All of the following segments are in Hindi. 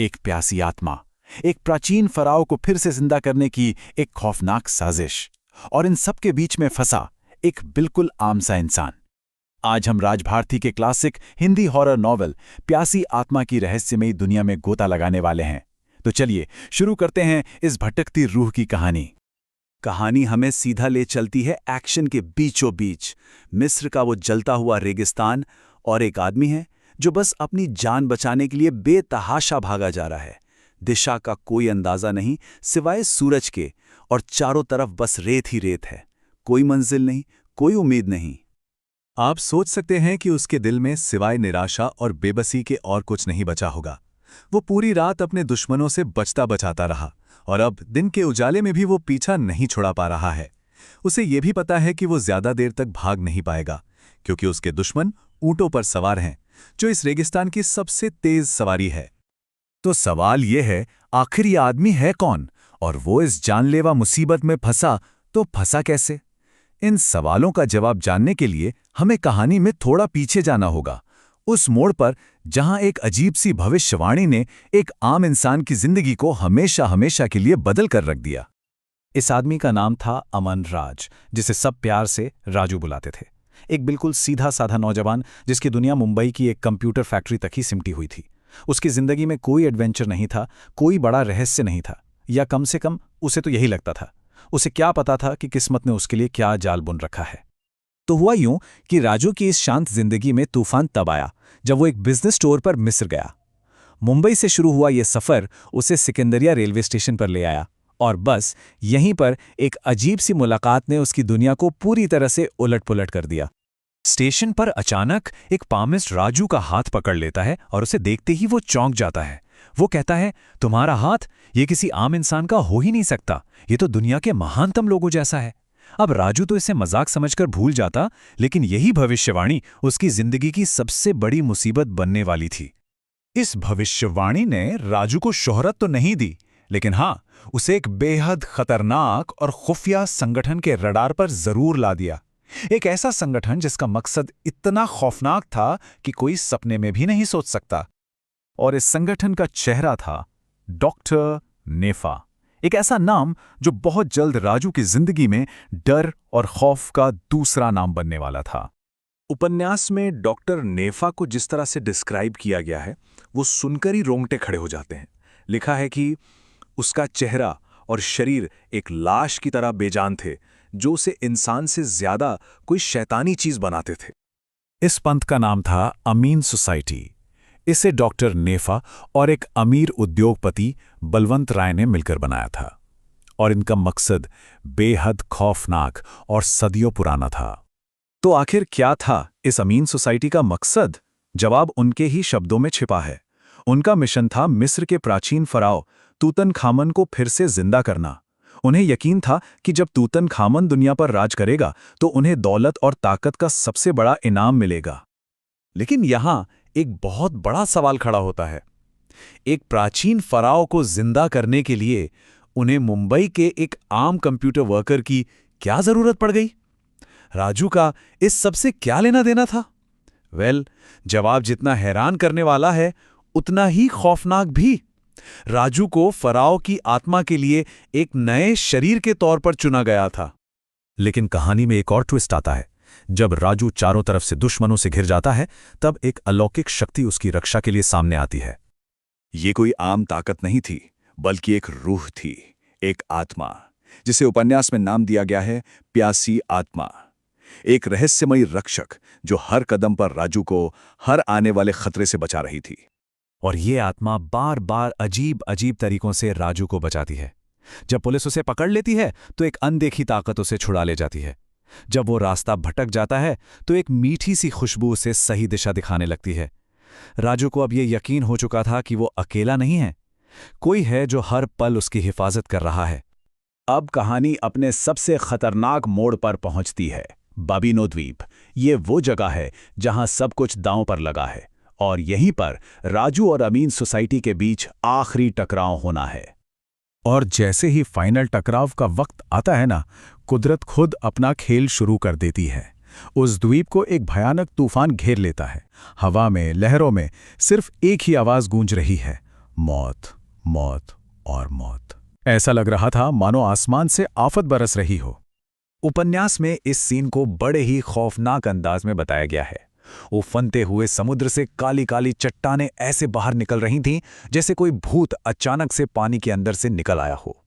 एक प्यासी आत्मा, एक प्राचीन फराओ को फिर से जिंदा करने की एक खौफनाक साजिश, और इन सब के बीच में फंसा एक बिल्कुल आम सा इंसान। आज हम राज भारती के क्लासिक हिंदी हॉरर नॉवल प्यासी आत्मा की रहस्यमयी दुनिया में गोता लगाने वाले हैं। तो चलिए शुरू करते हैं इस भटकती रूह की कहानी। कहानी हमें सीधा ले चलती है एक्शन के बीचों बीच। मिस्र का वो जलता हुआ रेगिस्तान, और एक आदमी है जो बस अपनी जान बचाने के लिए बेतहाशा भागा जा रहा है। दिशा का कोई अंदाजा नहीं सिवाय सूरज के, और चारों तरफ बस रेत ही रेत है। कोई मंजिल नहीं, कोई उम्मीद नहीं। आप सोच सकते हैं कि उसके दिल में सिवाय निराशा और बेबसी के और कुछ नहीं बचा होगा। वो पूरी रात अपने दुश्मनों से बचता बचाता रहा, और अब दिन के उजाले में भी वो पीछा नहीं छुड़ा पा रहा है। उसे ये भी पता है कि वो ज्यादा देर तक भाग नहीं पाएगा, क्योंकि उसके दुश्मन ऊंटों पर सवार हैं, जो इस रेगिस्तान की सबसे तेज सवारी है। तो सवाल ये है, आखिर ये आदमी है कौन, और वो इस जानलेवा मुसीबत में फंसा तो फंसा कैसे? इन सवालों का जवाब जानने के लिए हमें कहानी में थोड़ा पीछे जाना होगा, उस मोड़ पर जहां एक अजीब सी भविष्यवाणी ने एक आम इंसान की जिंदगी को हमेशा हमेशा के लिए बदल कर रख दिया। इस आदमी का नाम था अमन राज, जिसे सब प्यार से राजू बुलाते थे। एक बिल्कुल सीधा साधा नौजवान जिसकी दुनिया मुंबई की एक कंप्यूटर फैक्ट्री तक ही सिमटी हुई थी। उसकी जिंदगी में कोई एडवेंचर नहीं था, कोई बड़ा रहस्य नहीं था, या कम से कम उसे तो यही लगता था। उसे क्या पता था कि किस्मत ने उसके लिए क्या जाल बुन रखा है। तो हुआ यूं कि राजू की इस शांत जिंदगी में तूफान तब आया जब वो एक बिजनेस टूर पर मिस्र गया। मुंबई से शुरू हुआ ये सफर उसे सिकंदरिया रेलवे स्टेशन पर ले आया, और बस यहीं पर एक अजीब सी मुलाकात ने उसकी दुनिया को पूरी तरह से उलट-पुलट कर दिया। स्टेशन पर अचानक एक पामिस्ट राजू का हाथ पकड़ लेता है, और उसे देखते ही वो चौंक जाता है। वो कहता है, तुम्हारा हाथ? ये किसी आम इंसान का हो ही नहीं सकता, ये तो दुनिया के महानतम लोगों जैसा है। अब राजू तो इसे मजाक समझकर भूल जाता, लेकिन यही भविष्यवाणी उसकी जिंदगी की सबसे बड़ी मुसीबत बनने वाली थी। इस भविष्यवाणी ने राजू को शोहरत तो नहीं दी, लेकिन हाँ, उसे एक बेहद खतरनाक और खुफिया संगठन के रडार पर जरूर ला दिया। एक ऐसा संगठन जिसका मकसद इतना खौफनाक था कि कोई सपने में भी नहीं सोच सकता। और इस संगठन का चेहरा था डॉक्टर नेफा, एक ऐसा नाम जो बहुत जल्द राजू की जिंदगी में डर और खौफ का दूसरा नाम बनने वाला था। उपन्यास में डॉक्टर नेफा को जिस तरह से डिस्क्राइब किया गया है, वो सुनकर ही रोंगटे खड़े हो जाते हैं। लिखा है कि उसका चेहरा और शरीर एक लाश की तरह बेजान थे, जो उसे इंसान से ज्यादा कोई शैतानी चीज बनाते थे। इस पंथ का नाम था अमीन सोसाइटी। इसे डॉक्टर नेफा और एक अमीर उद्योगपति बलवंत राय ने मिलकर बनाया था, और इनका मकसद बेहद खौफनाक और सदियों पुराना था। तो आखिर क्या था इस अमीन सोसाइटी का मकसद? जवाब उनके ही शब्दों में छिपा है। उनका मिशन था मिस्र के प्राचीन फराओ तूतनखामन को फिर से जिंदा करना। उन्हें यकीन था कि जब तूतनखामन दुनिया पर राज करेगा तो उन्हें दौलत और ताकत का सबसे बड़ा इनाम मिलेगा। लेकिन यहां एक बहुत बड़ा सवाल खड़ा होता है। एक प्राचीन फराओ को जिंदा करने के लिए उन्हें मुंबई के एक आम कंप्यूटर वर्कर की क्या जरूरत पड़ गई? राजू का इस सबसे क्या लेना देना था? जवाब जितना हैरान करने वाला है, उतना ही खौफनाक भी। राजू को फराओ की आत्मा के लिए एक नए शरीर के तौर पर चुना गया था। लेकिन कहानी में एक और ट्विस्ट आता है। जब राजू चारों तरफ से दुश्मनों से घिर जाता है, तब एक अलौकिक शक्ति उसकी रक्षा के लिए सामने आती है। ये कोई आम ताकत नहीं थी, बल्कि एक रूह थी, एक आत्मा, जिसे उपन्यास में नाम दिया गया है प्यासी आत्मा। एक रहस्यमयी रक्षक जो हर कदम पर राजू को हर आने वाले खतरे से बचा रही थी। और ये आत्मा बार बार अजीब अजीब तरीकों से राजू को बचाती है। जब पुलिस उसे पकड़ लेती है तो एक अनदेखी ताकत उसे छुड़ा ले जाती है। जब वो रास्ता भटक जाता है तो एक मीठी सी खुशबू उसे सही दिशा दिखाने लगती है। राजू को अब ये यकीन हो चुका था कि वो अकेला नहीं है, कोई है जो हर पल उसकी हिफाजत कर रहा है। अब कहानी अपने सबसे खतरनाक मोड़ पर पहुंचती है। बाबिनो द्वीप, ये वो जगह है जहां सब कुछ दांव पर लगा है, और यहीं पर राजू और अमीन सोसाइटी के बीच आखिरी टकराव होना है। और जैसे ही फाइनल टकराव का वक्त आता है ना, कुदरत खुद अपना खेल शुरू कर देती है। उस द्वीप को एक भयानक तूफान घेर लेता है। हवा में, लहरों में सिर्फ एक ही आवाज गूंज रही है, मौत, मौत और मौत। ऐसा लग रहा था मानो आसमान से आफत बरस रही हो। उपन्यास में इस सीन को बड़े ही खौफनाक अंदाज में बताया गया है। उफनते हुए समुद्र से काली काली चट्टानें ऐसे बाहर निकल रही थीं जैसे कोई भूत अचानक से पानी के अंदर से निकल आया हो,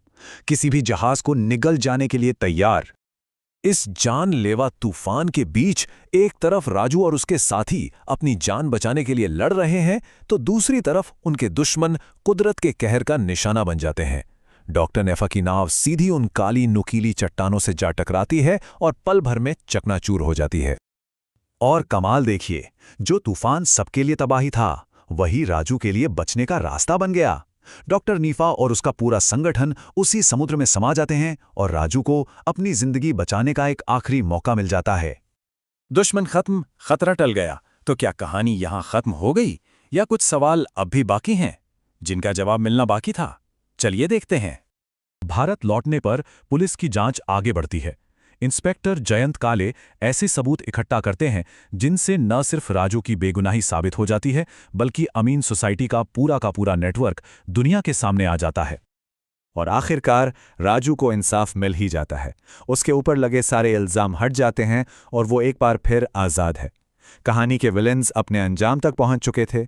किसी भी जहाज को निगल जाने के लिए तैयार। इस जानलेवा तूफान के बीच एक तरफ राजू और उसके साथी अपनी जान बचाने के लिए लड़ रहे हैं, तो दूसरी तरफ उनके दुश्मन कुदरत के कहर का निशाना बन जाते हैं। डॉक्टर नेफा की नाव सीधी उन काली नुकीली चट्टानों से जा टकराती है और पल भर में चकनाचूर हो जाती है। और कमाल देखिए, जो तूफान सबके लिए तबाही था, वही राजू के लिए बचने का रास्ता बन गया। डॉक्टर नीफा और उसका पूरा संगठन उसी समुद्र में समा जाते हैं और राजू को अपनी जिंदगी बचाने का एक आखिरी मौका मिल जाता है। दुश्मन खत्म, खतरा टल गया। तो क्या कहानी यहां खत्म हो गई या कुछ सवाल अब भी बाकी हैं जिनका जवाब मिलना बाकी था? चलिए देखते हैं। भारत लौटने पर पुलिस की जांच आगे बढ़ती है। इंस्पेक्टर जयंत काले ऐसे सबूत इकट्ठा करते हैं जिनसे न सिर्फ राजू की बेगुनाही साबित हो जाती है, बल्कि अमीन सोसाइटी का पूरा नेटवर्क दुनिया के सामने आ जाता है। और आखिरकार राजू को इंसाफ मिल ही जाता है। उसके ऊपर लगे सारे इल्जाम हट जाते हैं और वो एक बार फिर आज़ाद है। कहानी के विलेन्स अपने अंजाम तक पहुंच चुके थे।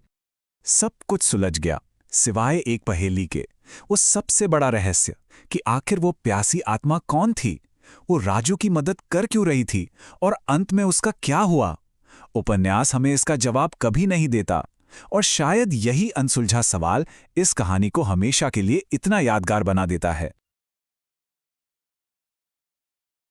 सब कुछ सुलझ गया, सिवाय एक पहेली के। वो सबसे बड़ा रहस्य कि आखिर वो प्यासी आत्मा कौन थी, वो राजू की मदद कर क्यों रही थी, और अंत में उसका क्या हुआ? उपन्यास हमें इसका जवाब कभी नहीं देता, और शायद यही अनसुलझा सवाल इस कहानी को हमेशा के लिए इतना यादगार बना देता है।